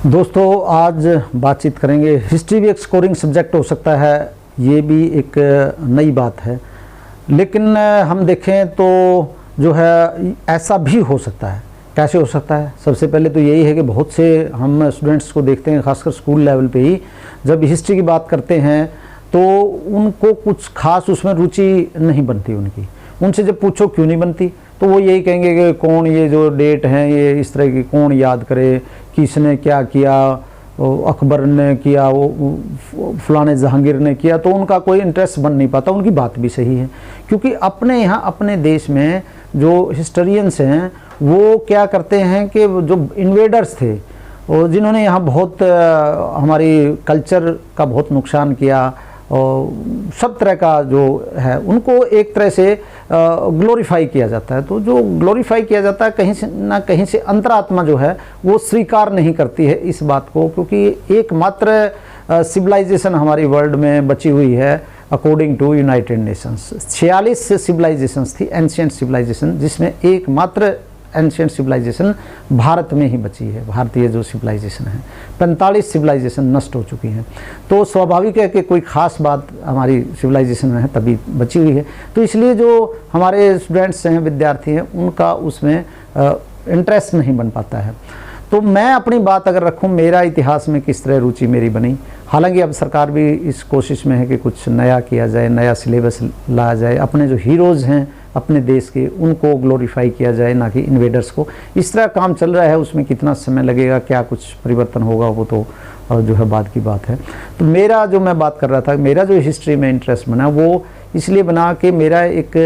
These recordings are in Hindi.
दोस्तों आज बातचीत करेंगे। हिस्ट्री भी एक स्कोरिंग सब्जेक्ट हो सकता है, ये भी एक नई बात है, लेकिन हम देखें तो जो है ऐसा भी हो सकता है। कैसे हो सकता है? सबसे पहले तो यही है कि बहुत से हम स्टूडेंट्स को देखते हैं, खासकर स्कूल लेवल पे ही जब हिस्ट्री की बात करते हैं तो उनको कुछ खास उसमें रुचि नहीं बनती उनकी। उनसे जब पूछो क्यों नहीं बनती तो वो यही कहेंगे कि कौन ये जो डेट हैं ये इस तरह की कौन याद करे, किसने क्या किया, अकबर ने किया, वो फलाने जहांगीर ने किया, तो उनका कोई इंटरेस्ट बन नहीं पाता। उनकी बात भी सही है, क्योंकि अपने यहाँ अपने देश में जो हिस्टोरियंस हैं वो क्या करते हैं कि जो इन्वेडर्स थे और जिन्होंने यहाँ बहुत हमारी कल्चर का बहुत नुकसान किया और सब तरह का जो है उनको एक तरह से ग्लोरीफाई किया जाता है। तो जो ग्लोरीफाई किया जाता है कहीं से ना कहीं से अंतरात्मा जो है वो स्वीकार नहीं करती है इस बात को, क्योंकि एकमात्र सिविलाइजेशन हमारी वर्ल्ड में बची हुई है according to United Nations. 46 civilizations थी, एंशिएंट सिविलाइजेशन, जिसमें एकमात्र एंशिएंट सिविलाइजेशन भारत में ही बची है। भारतीय जो सिविलाइजेशन है 45 सिविलाइजेशन नष्ट हो चुकी हैं, तो स्वाभाविक है कि कोई ख़ास बात हमारी सिविलाइजेशन में है तभी बची हुई है। तो इसलिए जो हमारे स्टूडेंट्स हैं, विद्यार्थी हैं, उनका उसमें इंटरेस्ट नहीं बन पाता है। तो मैं अपनी बात अगर रखूं, मेरा इतिहास में किस तरह रुचि मेरी बनी, हालांकि अब सरकार भी इस कोशिश में है कि कुछ नया किया जाए, नया सिलेबस लाया जाए, अपने जो हीरोज़ हैं अपने देश के उनको ग्लोरीफाई किया जाए, ना कि इन्वेडर्स को। इस तरह काम चल रहा है, उसमें कितना समय लगेगा, क्या कुछ परिवर्तन होगा, वो तो जो है बाद की बात है। तो मेरा जो मैं बात कर रहा था, मेरा जो हिस्ट्री में इंटरेस्ट बना वो इसलिए बना कि मेरा एक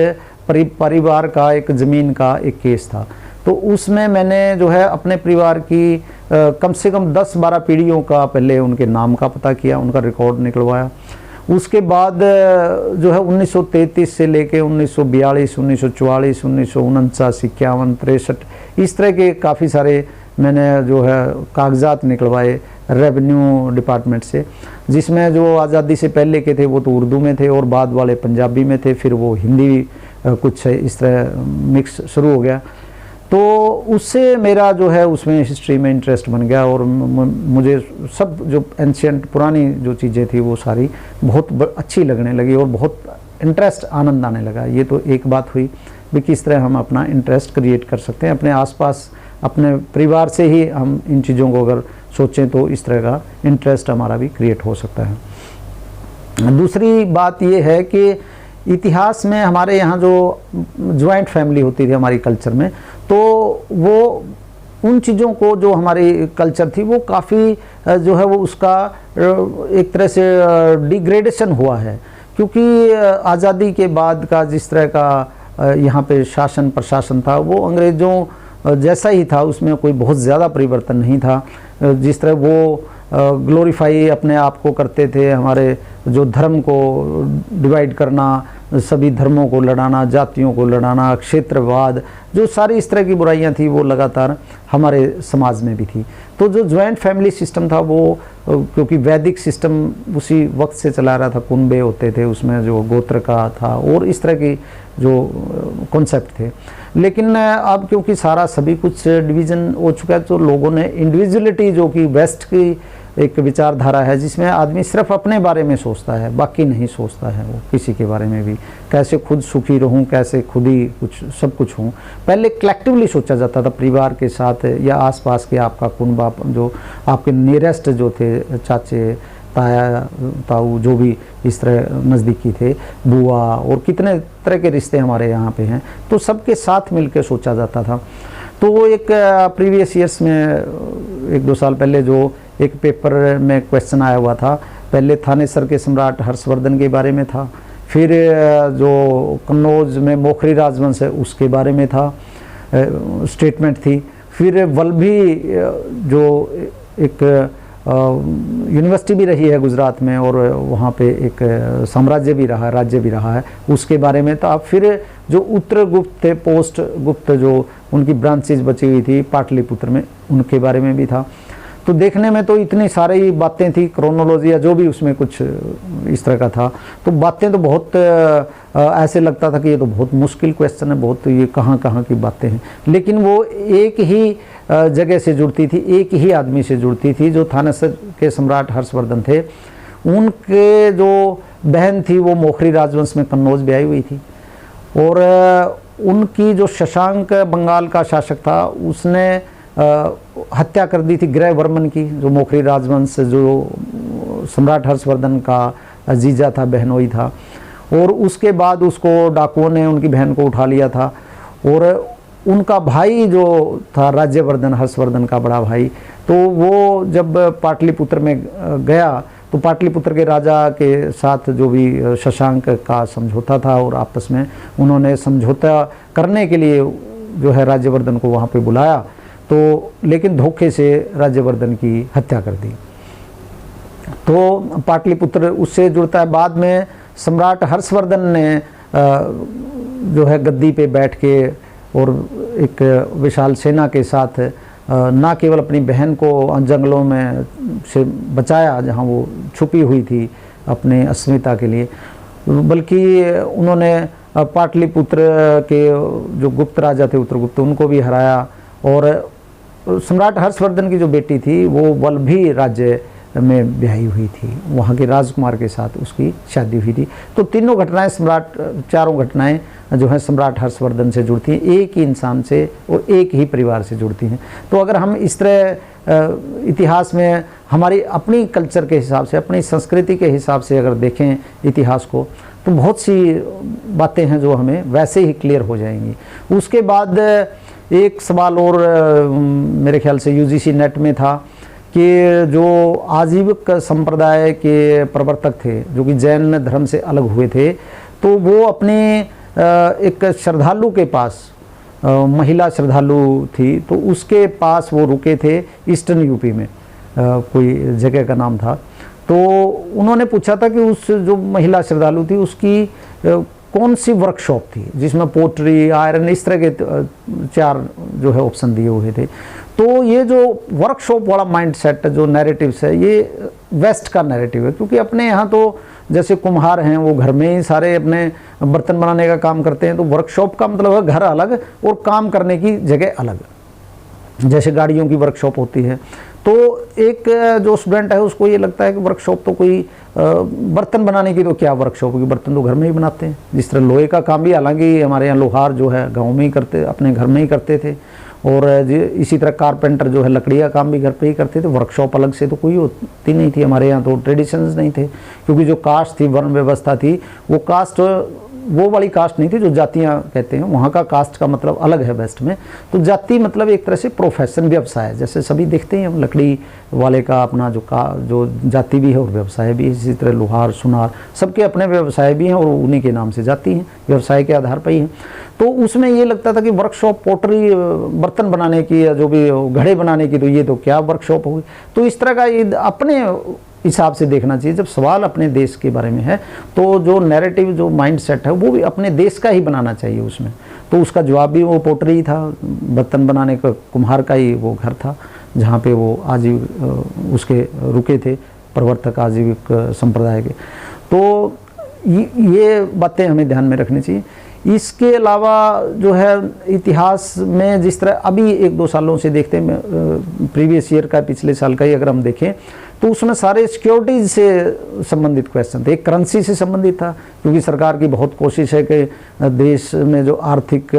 परिवार का, एक ज़मीन का एक केस था। तो उसमें मैंने जो है अपने परिवार की कम से कम 10-12 पीढ़ियों का पहले उनके नाम का पता किया, उनका रिकॉर्ड निकलवाया। उसके बाद जो है 1933 से लेके 1942, 1944, 1949, 51, 63 इस तरह के काफ़ी सारे मैंने जो है कागजात निकलवाए रेवेन्यू डिपार्टमेंट से, जिसमें जो आज़ादी से पहले के थे वो तो उर्दू में थे और बाद वाले पंजाबी में थे, फिर वो हिंदी कुछ इस तरह मिक्स शुरू हो गया। तो उससे मेरा जो है उसमें हिस्ट्री में इंटरेस्ट बन गया और मुझे सब जो एंशिएंट पुरानी जो चीज़ें थी वो सारी बहुत अच्छी लगने लगी और बहुत इंटरेस्ट, आनंद आने लगा। ये तो एक बात हुई भी किस तरह हम अपना इंटरेस्ट क्रिएट कर सकते हैं अपने आसपास, अपने परिवार से ही हम इन चीज़ों को अगर सोचें तो इस तरह का इंटरेस्ट हमारा भी क्रिएट हो सकता है। दूसरी बात ये है कि इतिहास में हमारे यहाँ जो ज्वाइंट फैमिली होती थी हमारी कल्चर में, तो वो उन चीज़ों को जो हमारी कल्चर थी वो काफ़ी जो है वो उसका एक तरह से डिग्रेडेशन हुआ है, क्योंकि आज़ादी के बाद का जिस तरह का यहाँ पे शासन प्रशासन था वो अंग्रेज़ों जैसा ही था, उसमें कोई बहुत ज़्यादा परिवर्तन नहीं था। जिस तरह वो ग्लोरीफाई अपने आप को करते थे, हमारे जो धर्म को डिवाइड करना, सभी धर्मों को लड़ाना, जातियों को लड़ाना, क्षेत्रवाद, जो सारी इस तरह की बुराइयां थी वो लगातार हमारे समाज में भी थी। तो जो जॉइंट फैमिली सिस्टम था वो, क्योंकि वैदिक सिस्टम उसी वक्त से चला रहा था, कुनबे होते थे उसमें जो गोत्र का था और इस तरह की जो कॉन्सेप्ट थे। लेकिन अब क्योंकि सारा सभी कुछ डिवीज़न हो चुका है तो लोगों ने इंडिविजुअलिटी, जो कि वेस्ट की एक विचारधारा है जिसमें आदमी सिर्फ अपने बारे में सोचता है, बाकी नहीं सोचता है वो किसी के बारे में भी, कैसे खुद सुखी रहूं, कैसे खुद ही कुछ सब कुछ हूं। पहले कलेक्टिवली सोचा जाता था परिवार के साथ या आसपास के आपका कुनबा, जो आपके नियरेस्ट जो थे, चाचे, ताया, ताऊ, जो भी इस तरह नज़दीकी थे, बुआ, और कितने तरह के रिश्ते हमारे यहाँ पे हैं, तो सबके साथ मिलकर सोचा जाता था। तो वो एक प्रीवियस ईयर्स में 1-2 साल पहले जो एक पेपर में क्वेश्चन आया हुआ था, पहले थानेसर के सम्राट हर्षवर्धन के बारे में था, फिर जो कन्नौज में मोखरी राजवंश है उसके बारे में था, स्टेटमेंट थी, फिर वल्लभी जो एक यूनिवर्सिटी भी रही है गुजरात में और वहाँ पे एक साम्राज्य भी रहा, राज्य भी रहा है, उसके बारे में था। फिर जो उत्तर गुप्त थे, पोस्ट गुप्त जो उनकी ब्रांचेज बची हुई थी पाटलिपुत्र में, उनके बारे में भी था। तो देखने में तो इतनी सारी बातें थी, क्रोनोलॉजी या जो भी उसमें कुछ इस तरह का था, तो बातें तो बहुत ऐसे लगता था कि ये तो बहुत मुश्किल क्वेश्चन है, बहुत ये कहाँ कहाँ की बातें हैं। लेकिन वो एक ही जगह से जुड़ती थी, एक ही आदमी से जुड़ती थी, जो थानेसर के सम्राट हर्षवर्धन थे। उनके जो बहन थी वो मोखरी राजवंश में कन्नौज ब्याही हुई थी, और उनकी जो शशांक बंगाल का शासक था उसने हत्या कर दी थी ग्रहवर्मन की, जो मोखरी राजवंश जो सम्राट हर्षवर्धन का जीजा था, बहनोई था। और उसके बाद उसको डाकुओं ने उनकी बहन को उठा लिया था, और उनका भाई जो था राज्यवर्धन, हर्षवर्धन का बड़ा भाई, तो वो जब पाटलिपुत्र में गया तो पाटलिपुत्र के राजा के साथ जो भी शशांक का समझौता था, और आपस में उन्होंने समझौता करने के लिए जो है राज्यवर्धन को वहाँ पे बुलाया, तो लेकिन धोखे से राज्यवर्धन की हत्या कर दी। तो पाटलिपुत्र उससे जुड़ता है। बाद में सम्राट हर्षवर्धन ने जो है गद्दी पे बैठ के और एक विशाल सेना के साथ ना केवल अपनी बहन को जंगलों में से बचाया जहाँ वो छुपी हुई थी अपने अस्मिता के लिए, बल्कि उन्होंने पाटलिपुत्र के जो गुप्त राजा थे उत्तरगुप्त, उनको भी हराया। और सम्राट हर्षवर्धन की जो बेटी थी वो वल्लभी राज्य में ब्याही हुई थी, वहाँ के राजकुमार के साथ उसकी शादी हुई थी। तो तीनों घटनाएं चारों घटनाएं जो है सम्राट हर्षवर्धन से जुड़ती हैं, एक ही इंसान से और एक ही परिवार से जुड़ती हैं। तो अगर हम इस तरह इतिहास में हमारी अपनी कल्चर के हिसाब से, अपनी संस्कृति के हिसाब से अगर देखें इतिहास को, तो बहुत सी बातें हैं जो हमें वैसे ही क्लियर हो जाएंगी। उसके बाद एक सवाल और मेरे ख्याल से यूजीसी नेट में था कि जो आजीविक संप्रदाय के प्रवर्तक थे, जो कि जैन धर्म से अलग हुए थे, तो वो अपने एक श्रद्धालु के पास, महिला श्रद्धालु थी, तो उसके पास वो रुके थे ईस्टर्न यूपी में, कोई जगह का नाम था। तो उन्होंने पूछा था कि उस जो महिला श्रद्धालु थी उसकी कौन सी वर्कशॉप थी जिसमें पोट्री, आयरन, इस तरह के 4 जो है ऑप्शन दिए हुए थे। तो ये जो वर्कशॉप वाला माइंडसेट जो नैरेटिव्स है, ये वेस्ट का नैरेटिव है, क्योंकि अपने यहाँ तो जैसे कुम्हार हैं वो घर में ही सारे अपने बर्तन बनाने का काम करते हैं, तो वर्कशॉप का मतलब है घर अलग और काम करने की जगह अलग। जैसे गाड़ियों की वर्कशॉप होती है, तो एक जो स्टूडेंट है उसको ये लगता है कि वर्कशॉप तो कोई बर्तन बनाने की, तो क्या वर्कशॉप की, बर्तन तो घर में ही बनाते हैं। जिस तरह लोहे का काम भी, हालांकि हमारे यहाँ लोहार जो है गाँव में ही करते, अपने घर में ही करते थे, और इसी तरह कारपेंटर जो है लकड़ी का काम भी घर पे ही करते थे। वर्कशॉप अलग से तो कोई होती नहीं थी हमारे यहाँ, तो ट्रेडिशंस नहीं थे, क्योंकि जो कास्ट थी, वर्ण व्यवस्था थी, वो कास्ट वो वाली कास्ट नहीं थी जो जातियाँ कहते हैं। वहाँ का कास्ट का मतलब अलग है वेस्ट में। तो जाति मतलब एक तरह से प्रोफेशन, व्यवसाय, जैसे सभी देखते हैं हम, लकड़ी वाले का अपना जो जाति भी है और व्यवसाय भी है। इसी तरह लोहार, सुनार, सबके अपने व्यवसाय भी हैं और उन्हीं के नाम से जाति हैं, व्यवसाय के आधार पर ही हैं। तो उसमें ये लगता था कि वर्कशॉप पोटरी, बर्तन बनाने की या जो भी घड़े बनाने की, तो ये तो क्या वर्कशॉप होगी। तो इस तरह का अपने हिसाब से देखना चाहिए। जब सवाल अपने देश के बारे में है तो जो नैरेटिव, जो माइंडसेट है, वो भी अपने देश का ही बनाना चाहिए उसमें। तो उसका जवाब भी वो पोटरी था, बर्तन बनाने का कुम्हार का ही वो घर था जहाँ पे वो उसके रुके थे, प्रवर्तक आजीविक संप्रदाय के। तो ये बातें हमें ध्यान में रखनी चाहिए। इसके अलावा जो है इतिहास में जिस तरह अभी 1-2 सालों से देखते हैं, प्रीवियस ईयर का, पिछले साल का ही अगर हम देखें, तो उसमें सारे सिक्योरिटीज से संबंधित क्वेश्चन थे। एक करेंसी से संबंधित था, क्योंकि सरकार की बहुत कोशिश है कि देश में जो आर्थिक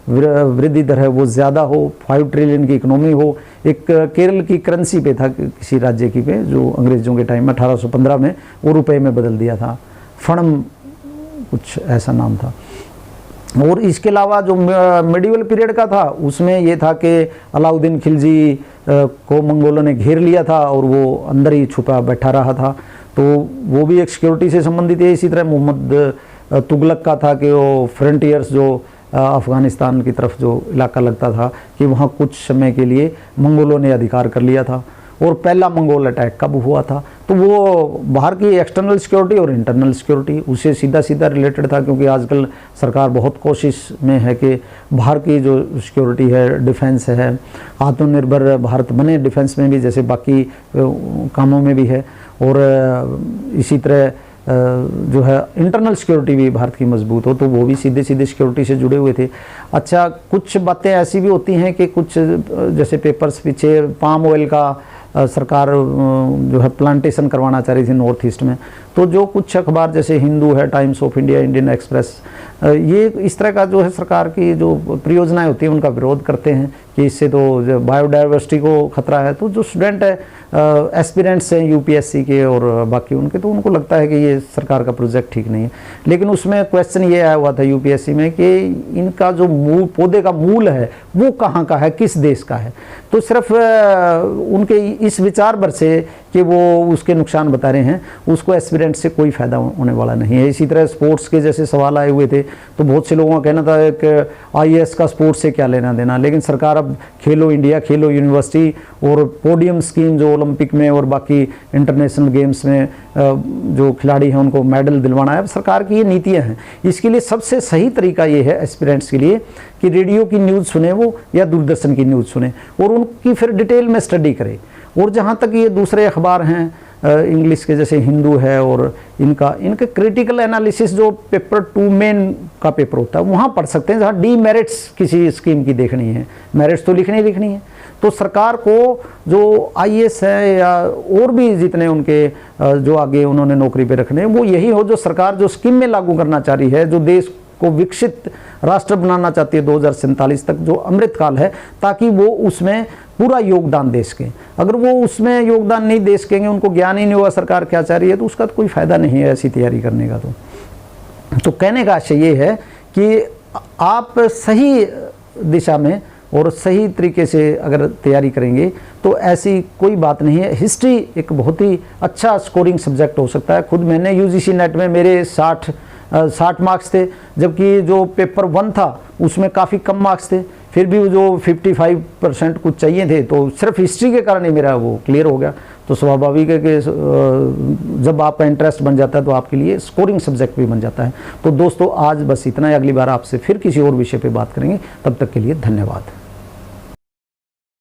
वृद्धि दर है वो ज़्यादा हो, 5 ट्रिलियन की इकोनॉमी हो। एक केरल की करेंसी पे था, किसी राज्य की पे, जो अंग्रेज़ों के टाइम में 1815 में वो रुपये में बदल दिया था, फणम कुछ ऐसा नाम था। और इसके अलावा जो मिडिवल पीरियड का था, उसमें ये था कि अलाउद्दीन खिलजी को मंगोलों ने घेर लिया था और वो अंदर ही छुपा बैठा रहा था, तो वो भी एक सिक्योरिटी से संबंधित है। इसी तरह मोहम्मद तुगलक का था कि वो फ्रंटियर्स, जो अफ़गानिस्तान की तरफ जो इलाका लगता था, कि वहाँ कुछ समय के लिए मंगोलों ने अधिकार कर लिया था। और पहला मंगोल अटैक कब हुआ था, तो वो बाहर की एक्सटर्नल सिक्योरिटी और इंटरनल सिक्योरिटी उससे सीधा रिलेटेड था, क्योंकि आजकल सरकार बहुत कोशिश में है कि बाहर की जो सिक्योरिटी है, डिफेंस है, आत्मनिर्भर भारत बने डिफेंस में भी, जैसे बाकी कामों में भी है। और इसी तरह जो है इंटरनल सिक्योरिटी भी भारत की मजबूत हो, तो वो भी सीधे सीधे सिक्योरिटी से जुड़े हुए थे। अच्छा, कुछ बातें ऐसी भी होती हैं कि कुछ जैसे पेपर्स पीछे पाम ऑयल का सरकार जो है प्लांटेशन करवाना चाह रही थी नॉर्थ ईस्ट में, तो जो कुछ अखबार जैसे हिंदू है, times of India, Indian express, ये इस तरह का जो है सरकार की जो परियोजनाएं होती हैं उनका विरोध करते हैं कि इससे तो बायोडाइवर्सिटी को खतरा है। तो जो स्टूडेंट है, एस्पिरेंट्स हैं यूपीएससी के और बाकी उनके, तो उनको लगता है कि ये सरकार का प्रोजेक्ट ठीक नहीं है। लेकिन उसमें क्वेश्चन ये आया हुआ था यूपीएससी में कि इनका जो मूल पौधे का मूल है वो कहाँ का है, किस देश का है। तो सिर्फ उनके इस विचार पर से कि वो उसके नुकसान बता रहे हैं, उसको एस्पिरेंट से कोई फ़ायदा होने वाला नहीं है। इसी तरह स्पोर्ट्स के जैसे सवाल आए हुए थे, तो बहुत से लोगों का कहना था कि आईएएस का स्पोर्ट्स से क्या लेना देना, लेकिन सरकार अब खेलो इंडिया, खेलो यूनिवर्सिटी और पोडियम स्कीम जो ओलंपिक में और बाकी इंटरनेशनल गेम्स में जो खिलाड़ी हैं उनको मेडल दिलवाना है, अब सरकार की ये नीतियाँ हैं। इसके लिए सबसे सही तरीका ये है एस्पिरेंट्स के लिए कि रेडियो की न्यूज़ सुने वो या दूरदर्शन की न्यूज़ सुने और उनकी फिर डिटेल में स्टडी करें। और जहाँ तक ये दूसरे अखबार हैं इंग्लिश के जैसे हिंदू है और इनके क्रिटिकल एनालिसिस जो पेपर 2 मेन का पेपर होता है वहाँ पढ़ सकते हैं, जहाँ डीमेरिट्स किसी स्कीम की देखनी है, मेरिट्स तो लिखनी है। तो सरकार को जो आईएएस है या और भी जितने उनके जो आगे उन्होंने नौकरी पे रखने हैं, वो यही हो जो सरकार जो स्कीम में लागू करना चाह रही है, जो देश को विकसित राष्ट्र बनाना चाहती है 2047 तक, जो अमृतकाल है, ताकि वो उसमें पूरा योगदान दे सकें। अगर वो उसमें योगदान नहीं दे सकेंगे, उनको ज्ञान ही नहीं होगा सरकार क्या चाह रही है, तो उसका तो कोई फ़ायदा नहीं है ऐसी तैयारी करने का। तो कहने का आशय ये है कि आप सही दिशा में और सही तरीके से अगर तैयारी करेंगे तो ऐसी कोई बात नहीं है। हिस्ट्री एक बहुत ही अच्छा स्कोरिंग सब्जेक्ट हो सकता है। खुद मैंने यूजीसी नेट में मेरे 60 मार्क्स थे, जबकि जो पेपर 1 था उसमें काफ़ी कम मार्क्स थे, फिर भी जो 55% कुछ चाहिए थे, तो सिर्फ हिस्ट्री के कारण ही मेरा वो क्लियर हो गया। तो स्वाभाविक है कि जब आपका इंटरेस्ट बन जाता है तो आपके लिए स्कोरिंग सब्जेक्ट भी बन जाता है। तो दोस्तों आज बस इतना ही, अगली बार आपसे फिर किसी और विषय पे बात करेंगे, तब तक के लिए धन्यवाद।